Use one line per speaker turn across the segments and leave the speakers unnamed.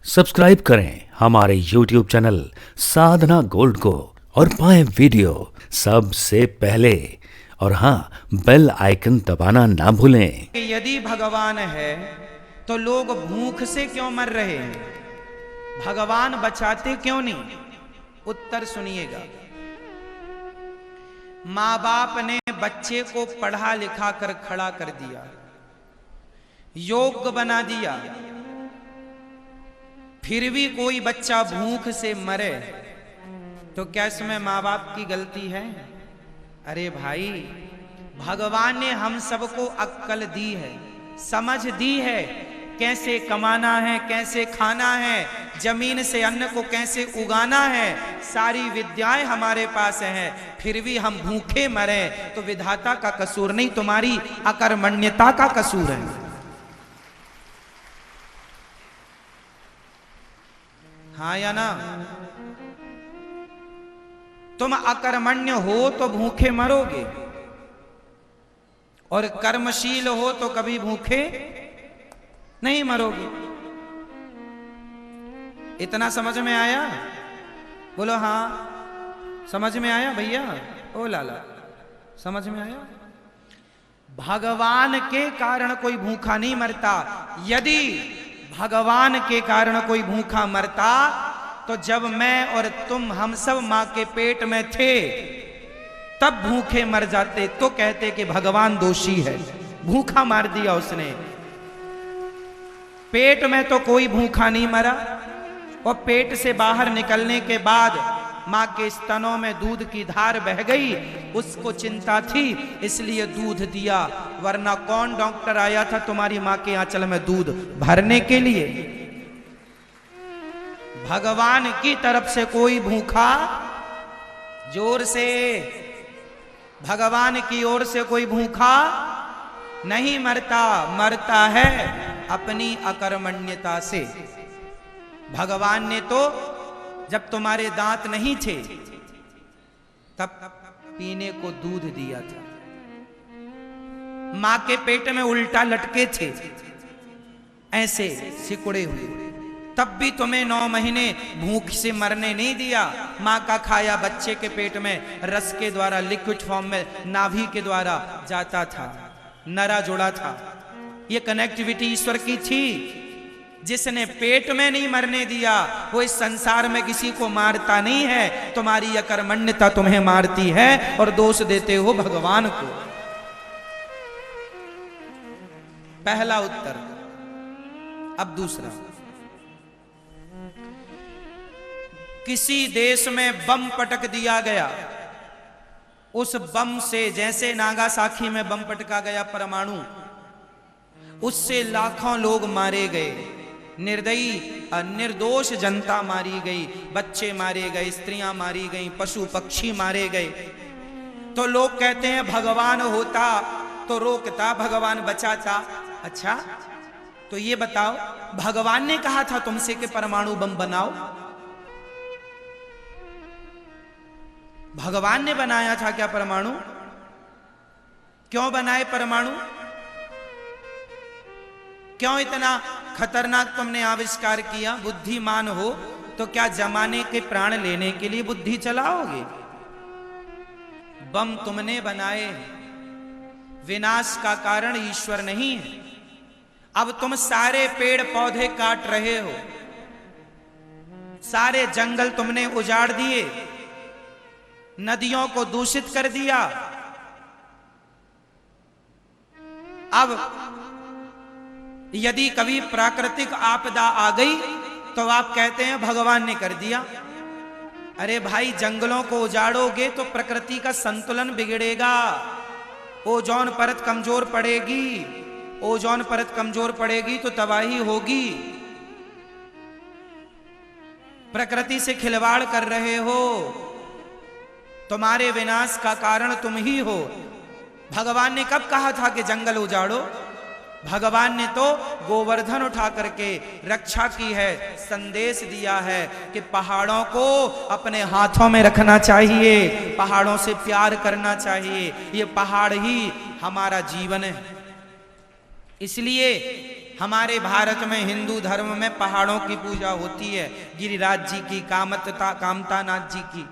Subscribe करें हमारे YouTube channel साधना gold को और पाएं वीडियो सबसे पहले। और हाँ, बेल आइकन दबाना ना भूलें।
यदि भगवान है तो लोग भूख से क्यों मर रहे हैं? भगवान बचाते क्यों नहीं? उत्तर सुनिएगा। माँ बाप ने बच्चे को पढ़ा लिखा कर खड़ा कर दिया, योग्य बना दिया, फिर भी कोई बच्चा भूख से मरे तो क्या इसमें माँ बाप की गलती है? अरे भाई, भगवान ने हम सबको अक्ल दी है, समझ दी है, कैसे कमाना है, कैसे खाना है, जमीन से अन्न को कैसे उगाना है, सारी विद्याएं हमारे पास हैं, फिर भी हम भूखे मरे तो विधाता का कसूर नहीं, तुम्हारी अकर्मण्यता का कसूर है। हाँ या ना? तुम अकर्मण्य हो तो भूखे मरोगे, और कर्मशील हो तो कभी भूखे नहीं मरोगे। इतना समझ में आया? बोलो हाँ, समझ में आया भैया? ओ लाला, समझ में आया? भगवान के कारण कोई भूखा नहीं मरता। यदि भगवान के कारण कोई भूखा मरता तो जब मैं और तुम हम सब मां के पेट में थे तब भूखे मर जाते तो कहते कि भगवान दोषी है, भूखा मार दिया उसने। पेट में तो कोई भूखा नहीं मरा, और पेट से बाहर निकलने के बाद मां के स्तनों में दूध की धार बह गई, उसको चिंता थी इसलिए दूध दिया, वरना कौन डॉक्टर आया था तुम्हारी मां के आंचल में दूध भरने के लिए? भगवान की तरफ से कोई भूखा, जोर से, भगवान की ओर से कोई भूखा नहीं मरता, मरता है अपनी अकर्मण्यता से। भगवान ने तो जब तुम्हारे दांत नहीं थे तब पीने को दूध दिया था, मां के पेट में उल्टा लटके थे ऐसे सिकुड़े हुए, तब भी तुम्हें 9 महीने भूख से मरने नहीं दिया। मां का खाया बच्चे के पेट में रस के द्वारा, लिक्विड फॉर्म में नाभि के द्वारा जाता था, नरा जुड़ा था। ये कनेक्टिविटी ईश्वर की थी। जिसने पेट में नहीं मरने दिया वो इस संसार में किसी को मारता नहीं है। तुम्हारी अकर्मण्यता तुम्हें मारती है और दोष देते हो भगवान को। पहला उत्तर। अब दूसरा। किसी देश में बम पटक दिया गया, उस बम से, जैसे नागासाकी में बम पटका गया परमाणु, उससे लाखों लोग मारे गए, निर्दयी निर्दोष जनता मारी गई, बच्चे मारे गए, स्त्रियां मारी गई, पशु पक्षी मारे गए। तो लोग कहते हैं भगवान होता तो रोकता, भगवान बचाता। अच्छा, तो ये बताओ, भगवान ने कहा था तुमसे कि परमाणु बम बनाओ? भगवान ने बनाया था क्या परमाणु? क्यों बनाए परमाणु? क्यों इतना खतरनाक तुमने आविष्कार किया? बुद्धिमान हो तो क्या जमाने के प्राण लेने के लिए बुद्धि चलाओगे? बम तुमने बनाए, विनाश का कारण ईश्वर नहीं है। अब तुम सारे पेड़ पौधे काट रहे हो, सारे जंगल तुमने उजाड़ दिए, नदियों को दूषित कर दिया। अब यदि कभी प्राकृतिक आपदा आ गई तो आप कहते हैं भगवान ने कर दिया। अरे भाई, जंगलों को उजाड़ोगे तो प्रकृति का संतुलन बिगड़ेगा, ओजोन परत कमजोर पड़ेगी, ओजोन परत कमजोर पड़ेगी तो तबाही होगी। प्रकृति से खिलवाड़ कर रहे हो, तुम्हारे विनाश का कारण तुम ही हो। भगवान ने कब कहा था कि जंगल उजाड़ो? भगवान ने तो गोवर्धन उठा करके रक्षा की है, संदेश दिया है कि पहाड़ों को अपने हाथों में रखना चाहिए, पहाड़ों से प्यार करना चाहिए, ये पहाड़ ही हमारा जीवन है। इसलिए हमारे भारत में हिंदू धर्म में पहाड़ों की पूजा होती है, गिरिराज जी की, कामता नाथ जी की।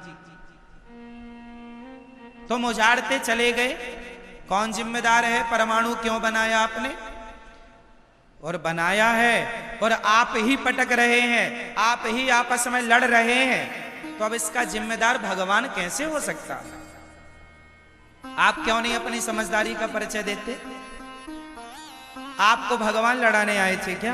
तुम उजाड़ते चले गए, कौन जिम्मेदार है? परमाणु क्यों बनाया आपने? और बनाया है और आप ही पटक रहे हैं, आप ही आपस में लड़ रहे हैं, तो अब इसका जिम्मेदार भगवान कैसे हो सकता? आप क्यों नहीं अपनी समझदारी का परिचय देते? आपको भगवान लड़ाने आए थे क्या?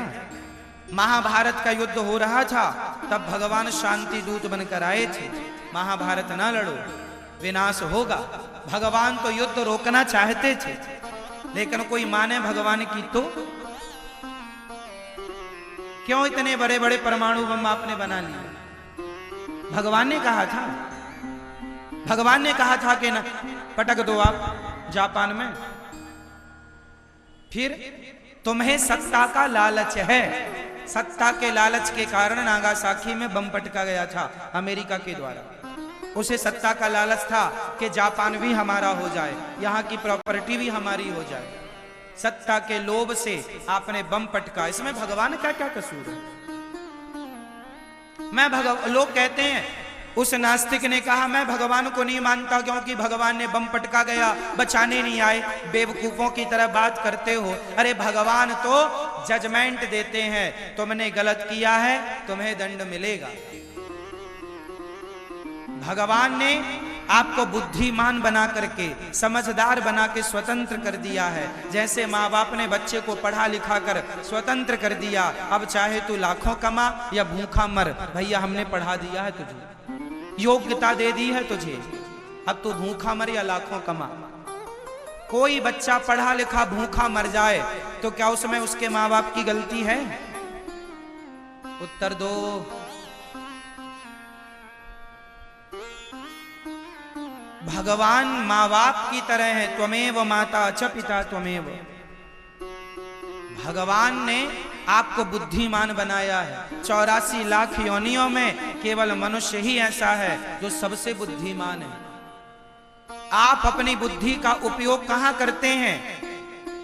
महाभारत का युद्ध हो रहा था, तब भगवान शांति दूत बनकर आए थे। महाभारत ना लड़ो, विनाश होगा। भगवान तो युद्ध रोकना चाहते थे, लेकिन कोई माने भगवान की तो? क्यों इतने बड़े बड़े परमाणु बम आपने बना लिए? भगवान ने कहा था, भगवान ने कहा था कि ना पटक दो आप जापान में। फिर तुम्हें सत्ता का लालच है, सत्ता के लालच के कारण नागासाकी में बम पटका गया था अमेरिका के द्वारा। उसे सत्ता का लालच था कि जापान भी हमारा हो जाए, यहाँ की प्रॉपर्टी भी हमारी हो जाए। सत्ता के लोभ से आपने बम पटका, इसमें भगवान का क्या कसूर है? लोग कहते हैं, उस नास्तिक ने कहा मैं भगवान को नहीं मानता क्योंकि भगवान ने बम पटका गया, बचाने नहीं आए। बेवकूफों की तरह बात करते हो। अरे भगवान तो जजमेंट देते हैं, तुमने गलत किया है, तुम्हें दंड मिलेगा। भगवान ने आपको बुद्धिमान बना करके, समझदार बना के स्वतंत्र कर दिया है। जैसे माँ बाप ने बच्चे को पढ़ा लिखा कर स्वतंत्र कर दिया, अब चाहे तू लाखों कमा या भूखा मर, भैया हमने पढ़ा दिया है तुझे, योग्यता दे दी है तुझे, अब तू भूखा मर या लाखों कमा। कोई बच्चा पढ़ा लिखा भूखा मर जाए तो क्या उसमें उसके माँ बाप की गलती है? उत्तर दो। भगवान माँ बाप की तरह है, त्वमेव माता च पिता त्वमेव। भगवान ने आपको बुद्धिमान बनाया है। 84 लाख योनियों में केवल मनुष्य ही ऐसा है जो सबसे बुद्धिमान है। आप अपनी बुद्धि का उपयोग कहां करते हैं?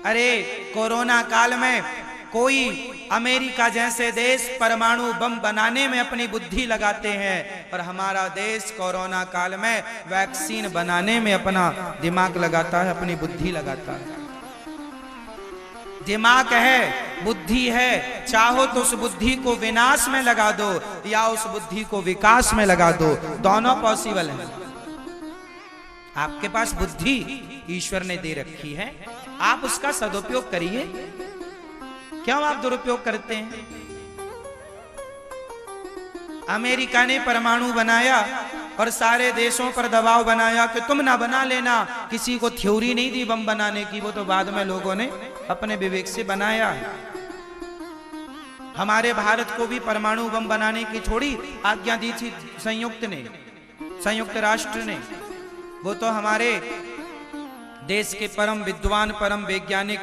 अरे कोरोना काल में कोई अमेरिका जैसे देश परमाणु बम बनाने में अपनी बुद्धि लगाते हैं, और हमारा देश कोरोना काल में वैक्सीन बनाने में अपना दिमाग लगाता है, अपनी बुद्धि लगाता है। दिमाग है, बुद्धि है, चाहो तो उस बुद्धि को विनाश में लगा दो या उस बुद्धि को विकास में लगा दो, दोनों पॉसिबल है। आपके पास बुद्धि ईश्वर ने दे रखी है, आप उसका सदुपयोग करिए। क्यों आप दुरुपयोग करते हैं? अमेरिका ने परमाणु बनाया और सारे देशों पर दबाव बनाया कि तुम ना बना लेना। किसी को थ्योरी नहीं दी बम बनाने की, वो तो बाद में लोगों ने अपने विवेक से बनाया है। हमारे भारत को भी परमाणु बम बनाने की थोड़ी आज्ञा दी थी संयुक्त राष्ट्र ने। वो तो हमारे देश के परम विद्वान, परम वैज्ञानिक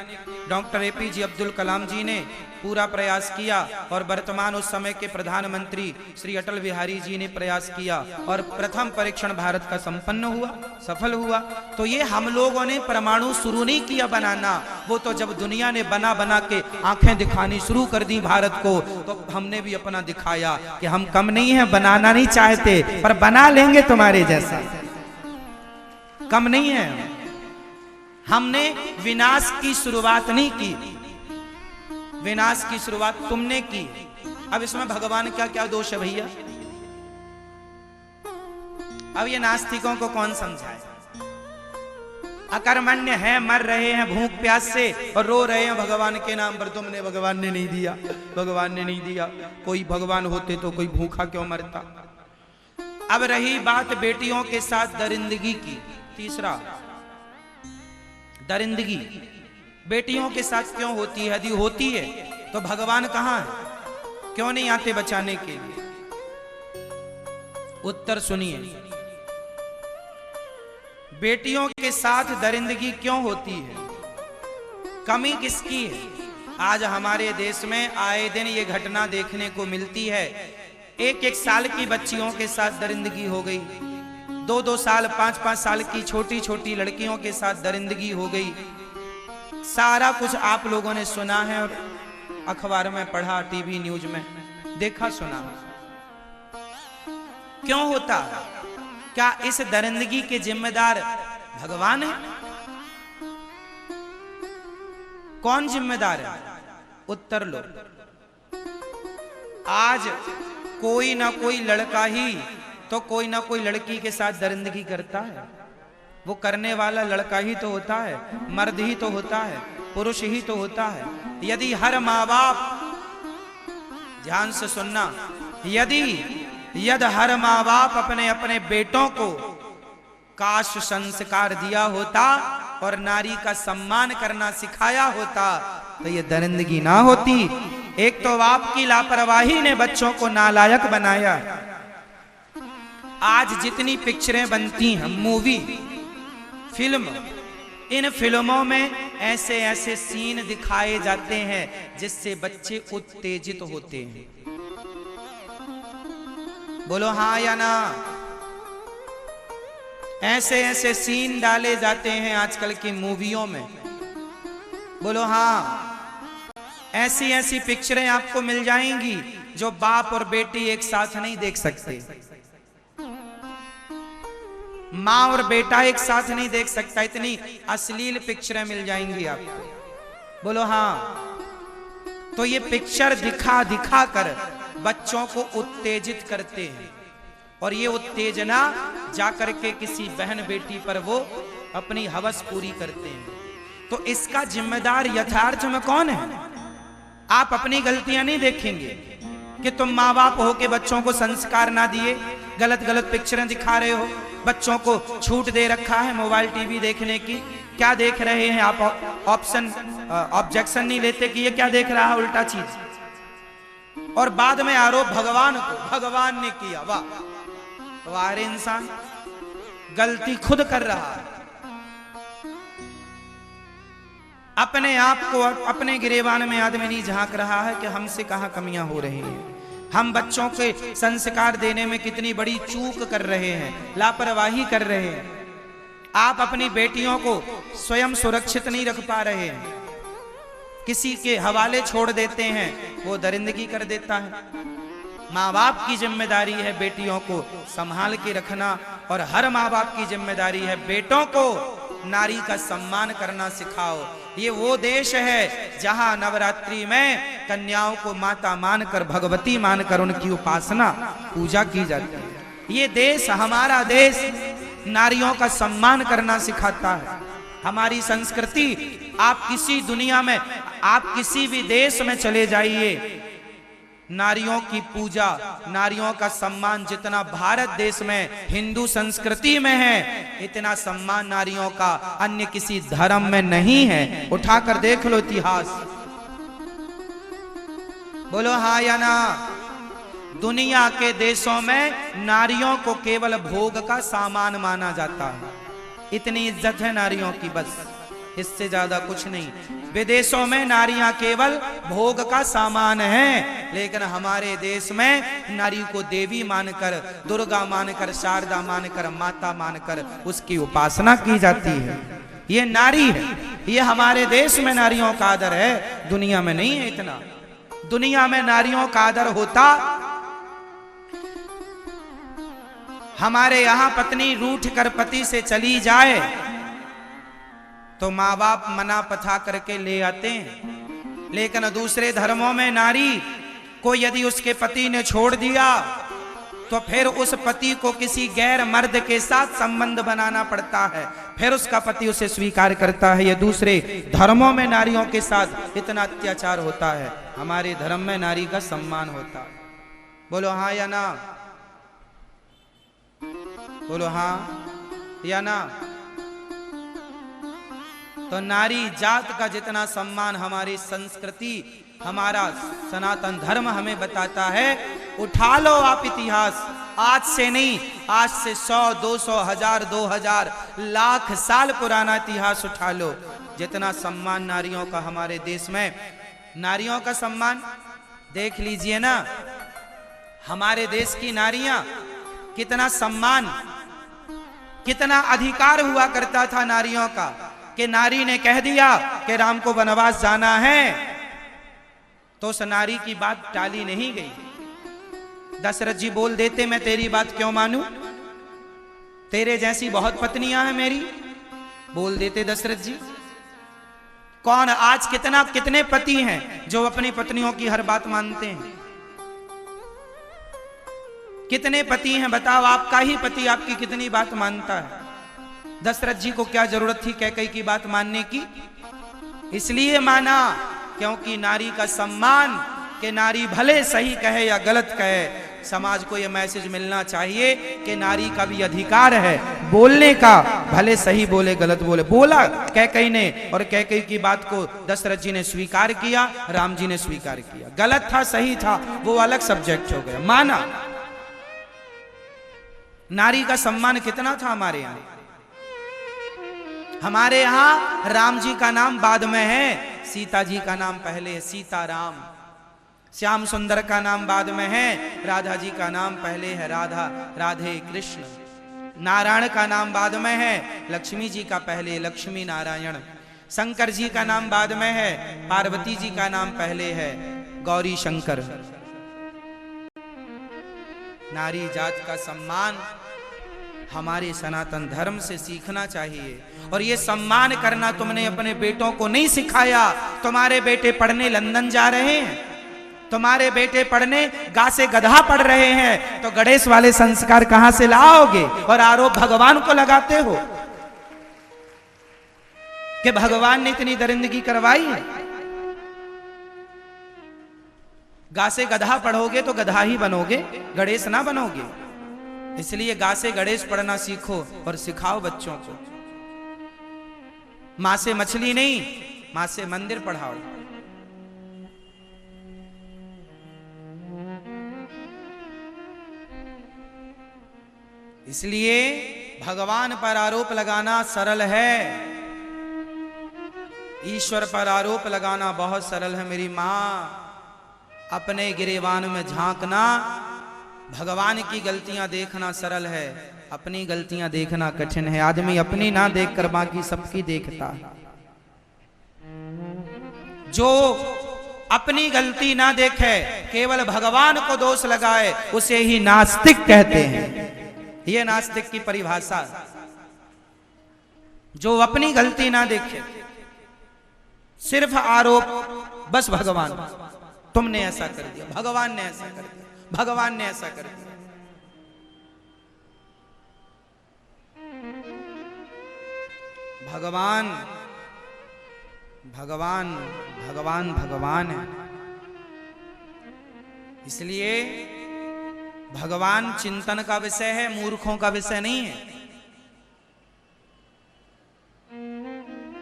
डॉक्टर एपीजे अब्दुल कलाम जी ने पूरा प्रयास किया, और वर्तमान उस समय के प्रधानमंत्री श्री अटल बिहारी जी ने प्रयास किया, और प्रथम परीक्षण भारत का संपन्न हुआ, सफल हुआ। तो ये हम लोगों ने परमाणु शुरू नहीं किया बनाना, वो तो जब दुनिया ने बना बना के आंखें दिखानी शुरू कर दी भारत को, तो हमने भी अपना दिखाया कि हम कम नहीं है, बनाना नहीं चाहते पर बना लेंगे तुम्हारे जैसा, कम नहीं है। हमने विनाश की शुरुआत नहीं की, विनाश की शुरुआत तुमने की। अब इसमें भगवान का क्या दोष है भैया? अब ये नास्तिकों को कौन समझाए? अकर्मण्य है, मर रहे हैं भूख प्यास से और रो रहे हैं भगवान के नाम पर, तुमने भगवान ने नहीं दिया, भगवान ने नहीं दिया। कोई भगवान होते तो कोई भूखा क्यों मरता? अब रही बात बेटियों के साथ दरिंदगी की, तीसरा दरिंदगी बेटियों के साथ क्यों होती है? यदि होती है तो भगवान कहां है? क्यों नहीं आते बचाने के लिए? उत्तर सुनिए। बेटियों के साथ दरिंदगी क्यों होती है? कमी किसकी है? आज हमारे देश में आए दिन ये घटना देखने को मिलती है। एक साल की बच्चियों के साथ दरिंदगी हो गई, 2 साल 5 साल की छोटी छोटी लड़कियों के साथ दरिंदगी हो गई। सारा कुछ आप लोगों ने सुना है और अखबार में पढ़ा, टीवी न्यूज में देखा सुना। क्यों होता? क्या इस दरिंदगी के जिम्मेदार भगवान है? कौन जिम्मेदार है? उत्तर लो। आज कोई ना कोई लड़का ही तो कोई ना कोई लड़की के साथ दरिंदगी करता है। वो करने वाला लड़का ही तो होता है, मर्द ही तो होता है, पुरुष ही तो होता है। यदि हर माँ बाप, ध्यान से सुनना, यदि हर माँ बाप अपने अपने बेटों को काश संस्कार दिया होता और नारी का सम्मान करना सिखाया होता तो ये दरिंदगी ना होती। एक तो आपकी लापरवाही ने बच्चों को नालायक बनाया। आज जितनी पिक्चरें बनती हैं, मूवी, फिल्म, इन फिल्मों में ऐसे ऐसे सीन दिखाए जाते हैं जिससे बच्चे उत्तेजित होते हैं। बोलो हाँ या ना? ऐसे ऐसे सीन डाले जाते हैं आजकल की मूवियों में। बोलो हाँ। ऐसी ऐसी पिक्चरें आपको मिल जाएंगी जो बाप और बेटी एक साथ नहीं देख सकते, माँ और बेटा एक साथ नहीं देख सकता। इतनी अश्लील पिक्चरें मिल जाएंगी आपको। बोलो हाँ। तो ये पिक्चर दिखा दिखा कर बच्चों को उत्तेजित करते हैं और ये उत्तेजना जाकर के किसी बहन बेटी पर वो अपनी हवस पूरी करते हैं। तो इसका जिम्मेदार यथार्थ में कौन है? आप अपनी गलतियां नहीं देखेंगे कि तुम माँ बाप हो के बच्चों को संस्कार ना दिए, गलत गलत पिक्चरें दिखा रहे हो, बच्चों को छूट दे रखा है मोबाइल टीवी देखने की। क्या देख रहे हैं आप? ऑब्जेक्शन नहीं लेते कि ये क्या देख रहा है उल्टा चीज, और बाद में आरोप भगवान को, भगवान ने किया। वाह वाह रे इंसान, गलती खुद कर रहा है। अपने आप को, अपने गिरेबान में आदमी नहीं झांक रहा है कि हमसे कहां कमियां हो रही हैं। हम बच्चों के संस्कार देने में कितनी बड़ी चूक कर रहे हैं, लापरवाही कर रहे हैं। आप अपनी बेटियों को स्वयं सुरक्षित नहीं रख पा रहे हैं, किसी के हवाले छोड़ देते हैं, वो दरिंदगी कर देता है। माँ बाप की जिम्मेदारी है बेटियों को संभाल के रखना, और हर माँ बाप की जिम्मेदारी है बेटों को नारी का सम्मान करना सिखाओ। ये वो देश है जहां नवरात्रि में कन्याओं को माता मानकर, भगवती मानकर उनकी उपासना पूजा की जाती है। ये देश, हमारा देश, नारियों का सम्मान करना सिखाता है। हमारी संस्कृति, आप किसी दुनिया में, आप किसी भी देश में चले जाइए, नारियों की पूजा, नारियों का सम्मान जितना भारत देश में हिंदू संस्कृति में है, इतना सम्मान नारियों का अन्य किसी धर्म में नहीं है। उठाकर देख लो इतिहास। बोलो हाँ या ना? दुनिया के देशों में नारियों को केवल भोग का सामान माना जाता है। इतनी इज्जत है नारियों की, बस इससे ज्यादा कुछ नहीं। विदेशों में नारियां केवल भोग का सामान हैं, लेकिन हमारे देश में नारी को देवी मानकर, दुर्गा मानकर, शारदा मानकर, माता मानकर उसकी उपासना की जाती है। ये नारी है, ये हमारे देश में नारियों का आदर है, दुनिया में नहीं है इतना। दुनिया में नारियों का आदर होता, हमारे यहां पत्नी रूठ कर पति से चली जाए तो माँ बाप मना पथा करके ले आते हैं, लेकिन दूसरे धर्मों में नारी को यदि उसके पति ने छोड़ दिया तो फिर उस पति को किसी गैर मर्द के साथ संबंध बनाना पड़ता है, फिर उसका पति उसे स्वीकार करता है। ये दूसरे धर्मों में नारियों के साथ इतना अत्याचार होता है, हमारे धर्म में नारी का सम्मान होता है। बोलो हाँ या ना? बोलो हाँ या ना? तो नारी जात का जितना सम्मान हमारी संस्कृति, हमारा सनातन धर्म हमें बताता है। उठा लो आप इतिहास, आज से नहीं, आज से 100, 200, 1000, 2000, लाख साल पुराना इतिहास उठा लो। जितना सम्मान नारियों का हमारे देश में, नारियों का सम्मान देख लीजिए ना। हमारे देश की नारियां, कितना सम्मान, कितना अधिकार हुआ करता था नारियों का, कि नारी ने कह दिया कि राम को वनवास जाना है तो उस नारी की बात टाली नहीं गई। दशरथ जी बोल देते, मैं तेरी बात क्यों मानूं, तेरे जैसी बहुत पत्नियां हैं मेरी। बोल देते दशरथ जी। कौन आज कितने पति हैं जो अपनी पत्नियों की हर बात मानते हैं? कितने पति हैं बताओ, आपका ही पति आपकी कितनी बात मानता है? दशरथ जी को क्या जरूरत थी कैकेयी की बात मानने की? इसलिए माना क्योंकि नारी का सम्मान, कि नारी भले सही कहे या गलत कहे, समाज को यह मैसेज मिलना चाहिए कि नारी का भी अधिकार है बोलने का, भले सही बोले गलत बोले। बोला कैकेयी ने, और कैकेयी की बात को दशरथ जी ने स्वीकार किया, राम जी ने स्वीकार किया। गलत था सही था वो अलग सब्जेक्ट हो गया, माना। नारी का सम्मान कितना था हमारे यहाँ? हमारे यहाँ राम जी का नाम बाद में है, सीता जी का नाम पहले है, सीताराम। श्याम सुंदर का नाम बाद में है, राधा जी का नाम पहले है, राधा राधे कृष्ण। नारायण का नाम बाद में है, लक्ष्मी जी का पहले, लक्ष्मी नारायण। शंकर जी का नाम बाद में है, पार्वती जी का नाम पहले है, गौरी शंकर। नारी जात का सम्मान हमारे सनातन धर्म से सीखना चाहिए। और ये सम्मान करना तुमने अपने बेटों को नहीं सिखाया। तुम्हारे बेटे पढ़ने लंदन जा रहे हैं, तुम्हारे बेटे पढ़ने गा से गधा पढ़ रहे हैं, तो गणेश वाले संस्कार कहां से लाओगे? और आरोप भगवान को लगाते हो कि भगवान ने इतनी दरिंदगी करवाई है। गा से गधा पढ़ोगे तो गधा ही बनोगे, गणेश ना बनोगे। इसलिए गा से गणेश पढ़ना सीखो और सिखाओ बच्चों को। मां से मछली नहीं, मां से मंदिर पढ़ाओ। इसलिए भगवान पर आरोप लगाना सरल है, ईश्वर पर आरोप लगाना बहुत सरल है मेरी मां। अपने गिरेबान में झांकना, भगवान की गलतियां देखना सरल है, अपनी गलतियां देखना कठिन है। आदमी अपनी ना देखकर बाकी सबकी देखता है। जो अपनी गलती ना देखे, केवल भगवान को दोष लगाए, उसे ही नास्तिक कहते हैं। यह नास्तिक की परिभाषा। जो अपनी गलती ना देखे, सिर्फ आरोप, बस भगवान तुमने ऐसा कर दिया, भगवान ने ऐसा कर दिया, भगवान ने ऐसा कर दिया। भगवान भगवान भगवान भगवान है। इसलिए भगवान चिंतन का विषय है, मूर्खों का विषय नहीं है।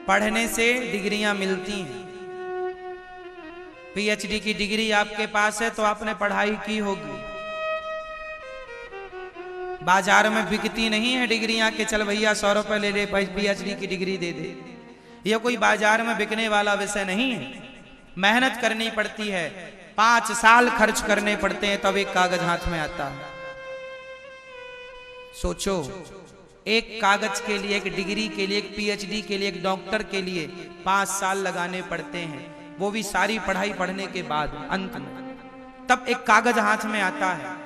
पढ़ने से डिग्रियां मिलती हैं। पीएचडी की डिग्री आपके पास है तो आपने पढ़ाई की होगी। बाजार में बिकती नहीं है डिग्रियां के चल भैया 100 रुपए ले ले पीएचडी की डिग्री दे दे। यह कोई बाजार में बिकने वाला विषय नहीं है। मेहनत करनी पड़ती है, 5 साल खर्च करने पड़ते हैं तब एक कागज हाथ में आता है। सोचो, एक कागज के लिए, एक डिग्री के लिए, एक पीएचडी के लिए, एक डॉक्टर के लिए 5 साल लगाने पड़ते हैं, वो भी सारी पढ़ाई पढ़ने के बाद। अंत में तब एक कागज हाथ में आता है,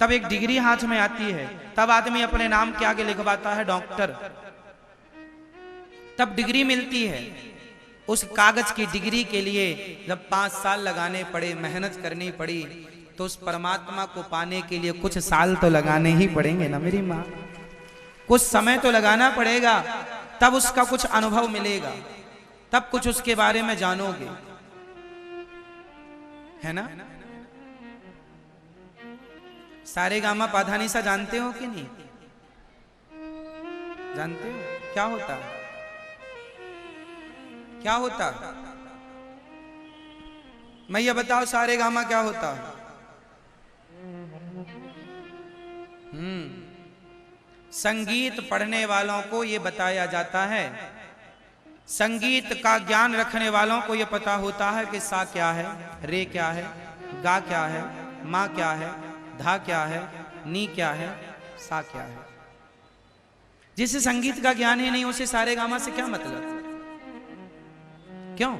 तब एक डिग्री हाथ में आती है, तब आदमी अपने नाम के आगे लिखवाता है डॉक्टर, तब डिग्री मिलती है। उस कागज की डिग्री के लिए जब 5 साल लगाने पड़े, मेहनत करनी पड़ी, तो उस परमात्मा को पाने के लिए कुछ साल तो लगाने ही पड़ेंगे ना मेरी माँ। कुछ समय तो लगाना पड़ेगा, तब उसका कुछ अनुभव मिलेगा, तब कुछ उसके बारे में जानोगे, है ना? सारे गामा पाधानीसा जानते हो कि नहीं? जानते हो क्या होता है? क्या होता है? मैं ये बताओ, सारे गामा क्या होता है? संगीत पढ़ने वालों को ये बताया जाता है, संगीत का ज्ञान रखने वालों को यह पता होता है कि सा क्या है, रे क्या है, गा क्या है, माँ क्या है, धा क्या है, नी क्या है, सा क्या है। जिसे संगीत का ज्ञान ही नहीं, उसे सारे गामा से क्या मतलब? क्यों?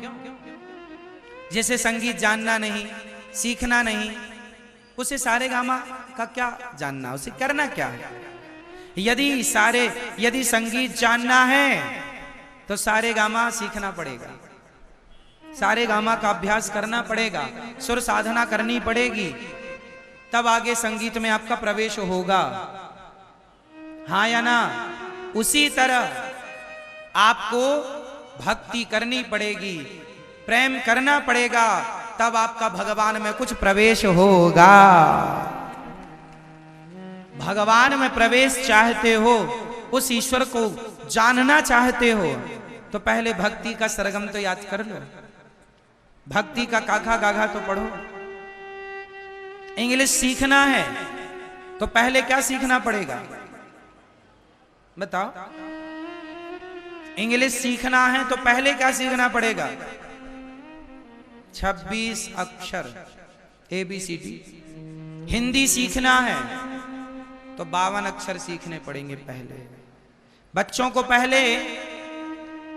जैसे संगीत जानना नहीं, सीखना नहीं, उसे सारे गामा का क्या जानना, उसे करना क्या है। यदि संगीत जानना है तो सारे गामा सीखना पड़ेगा, सारे गामा का अभ्यास करना पड़ेगा, सुर साधना करनी पड़ेगी, तब आगे संगीत में आपका प्रवेश होगा। हाँ या ना? उसी तरह आपको भक्ति करनी पड़ेगी, प्रेम करना पड़ेगा, तब आपका भगवान में कुछ प्रवेश होगा। भगवान में प्रवेश चाहते हो, उस ईश्वर को जानना चाहते हो, तो पहले भक्ति का सरगम तो याद कर लो, भक्ति का काखा गाघा तो पढ़ो। इंग्लिश सीखना है तो पहले क्या सीखना पड़ेगा बताओ? इंग्लिश सीखना है तो पहले क्या सीखना पड़ेगा? 26 अक्षर ABCD। हिंदी सीखना है तो 52 अक्षर सीखने पड़ेंगे पहले। बच्चों को पहले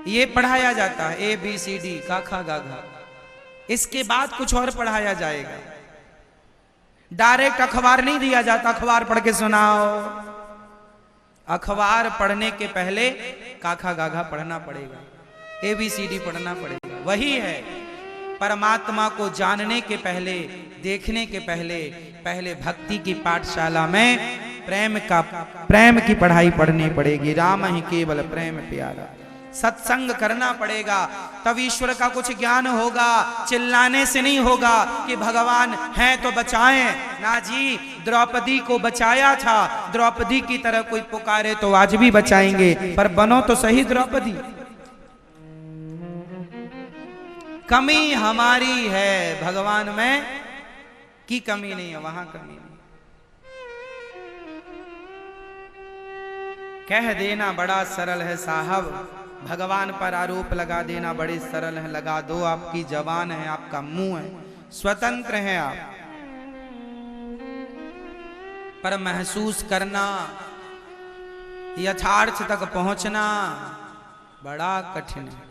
ये पढ़ाया जाता है ABCD काखा गाघा, इसके बाद कुछ और पढ़ाया जाएगा। डायरेक्ट अखबार नहीं दिया जाता, अखबार पढ़ के सुनाओ। अखबार पढ़ने के पहले काखा गाघा पढ़ना पड़ेगा, ABCD पढ़ना पड़ेगा। वही है, परमात्मा को जानने के पहले, देखने के पहले भक्ति की पाठशाला में प्रेम की पढ़ाई पढ़नी पड़ेगी। राम ही केवल प्रेम प्यारा, सत्संग करना पड़ेगा, तब ईश्वर का कुछ ज्ञान होगा। चिल्लाने से नहीं होगा कि भगवान हैं तो बचाएं, ना जी। द्रौपदी को बचाया था, द्रौपदी की तरह कोई पुकारे तो आज भी बचाएंगे, पर बनो तो सही द्रौपदी। कमी हमारी है, भगवान में की कमी नहीं है, वहां कमी नहीं। कह देना बड़ा सरल है साहब, भगवान पर आरोप लगा देना बड़े सरल है। लगा दो, आपकी जबान है, आपका मुंह है, स्वतंत्र है आप, पर महसूस करना, यथार्थ तक पहुंचना बड़ा कठिन है।